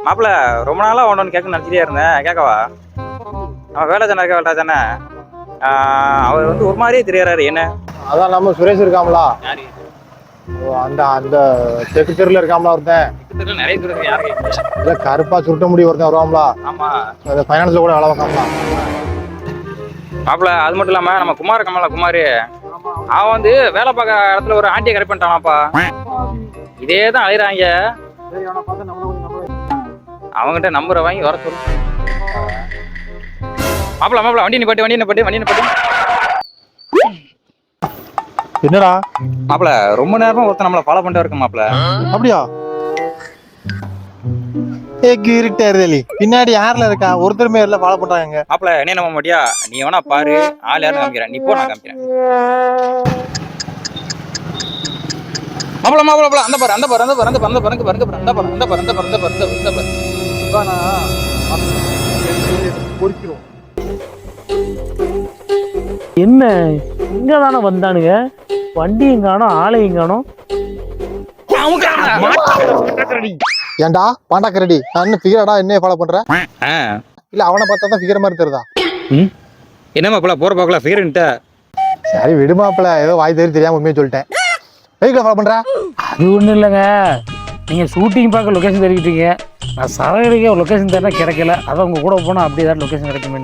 மாப்பிள்ள ரொம்ப நாளா ஒன்று கேட்க நினச்சிட்டே இருந்தேன். கேட்கவா? நம்ம வேலை தானே வேலை தானே. அவர் வந்து ஒரு மாதிரியே தெரியறாரு. என்ன? அதான் நம்ம சுரேஷ் இருக்காமலா? அந்த அந்த செக்ரட்டரியில இருக்காமலா ஒருத்தன்? நிறைய பேர் யாரு இல்ல கருப்பா சுருட்ட முடி ஒருத்தன் வருவாங்களா? ஆமா, அந்த ஃபைனான்ஸ்ல கூட வேலை பார்க்காமலா? மாப்பிள்ள அது மட்டும் இல்லாம நம்ம குமார் இருக்காமல, குமார் அவன் வந்து வேலை பார்க்க இடத்துல ஒரு ஆண்டியை கரெக்ட் பண்ணிட்டானாப்பா. இதே தான் அழைறாங்க. அவங்ககிட்ட நம்பரை வாங்கி வர சொல்லு. மாப்பிள்ள மாப்பிள்ள வண்டி நிப்பாட்டி. என்னடா மாப்பிள்ள ரொம்ப நேரமா ஒருத்தன் நம்மள ஃபாலோ பண்ணிட்டு இருக்க மாப்பிள்ள. அப்படியா? பின்னாடி யாருல இருக்கா? ஒருத்தர் மேல ஃபாலோ பண்றாங்க. மாப்பிள்ள என்ன நம்ப மாட்டியா? நீ வேணா பாரு, ஆள் யாரும் காமிக்கிறேன். நீ போ, நான் காமிக்கிறேன். மாப்பிள்ள அந்த பாரு. என்ன இங்க தானே வந்தானுங்க? வண்டியும் காணோம், ஆளையும் காணோம். ஏன்டா பாண்டாக்கரடி, நான் என்ன ஃபிகரடா என்ன ஃபாலோ பண்ற? இல்ல அவனை பார்த்தா தான் ஃபிகர் மாதிரி தெரியுதா? என்ன மாப்பிள்ள போற பாக்கல ஃபிகர்ன்ட்ட? சரி விடுமாப்பிள்ள, ஏதோ வாய் தெரியாம உண்மையை சொல்லிட்டேன். வெஹிக்கிள் ஃபாலோ பண்ற? அது ஒன்றும் இல்லைங்க, நீங்கள் ஷூட்டிங் பார்க்க லொக்கேஷன் தெரிவிட்டீங்க. நான் சரகடிக்க ஒரு லொக்கேஷன் தரேன்னா கிடைக்கல. அதை உங்கள் கூட போனால் அப்படியே ஏதாவது லொக்கேஷன் கிடைக்குமே.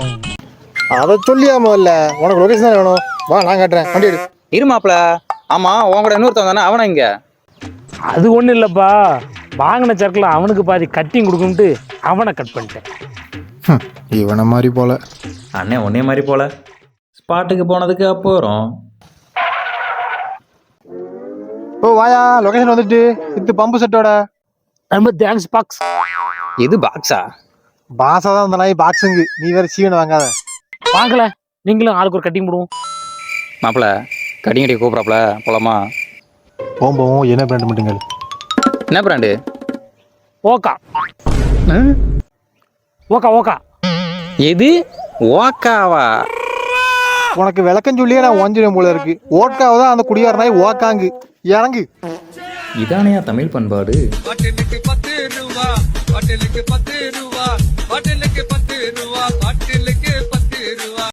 அதை சொல்லியாம இல்ல, உனக்கு லொகேஷன் தான் வேணும். வா நான் காட்டுறேன், வண்டி எடு. இரு மாப்பிள்ள. ஆமா உன் கூட இன்னொருத்தவன் தானே, அவனை இங்க? அது ஒன்றும் இல்லைப்பா, வாங்கின சரக்கில் அவனுக்கு பாதி கட்டிங் கொடுக்குன்ட்டு அவனை கட் பண்ணிட்டேன். இவனை மாதிரி போல. அண்ணே ஒன்னே மாதிரி போல. ஸ்பாட்டுக்கு போனதுக்கு அப்புறம் ஓ வாயா, லொகேஷன் வந்துட்டு இது பம்பு செட்டோட. ரொம்ப தேங்க்ஸ் பாக்ஸ். இது பாக்ஸா? பாஸா தான் இந்த நாய் பாக்ஸுங்க. நீ வேற சீவனை வாங்காத. வாங்கல, நீங்களும் ஆளுக்கு ஒரு கட்டிங் போடுவோம். மாப்பிள்ள கடிங்கடி கூப்பிடாப்ல, போலாமா? போம்போம். என்ன பிராண்ட் மட்டுங்க? என்ன பிராண்டு? ஓகா. ஓகா. எது ஓக்காவா? உனக்கு விளக்கம் சொல்லியே நான் ஒஞ்சிடும் போல இருக்கு. ஓட்காவை தான் அந்த குடியார நாய் ஓக்காங்கு. இறங்கு. இதானையா தமிழ் பண்பாடு? பாட்டிலுக்கு 10 ரூபா, பாட்டிலுக்கு 10 ரூபா, பாட்டிலுக்கு 10 ரூபா, பாட்டிலுக்கு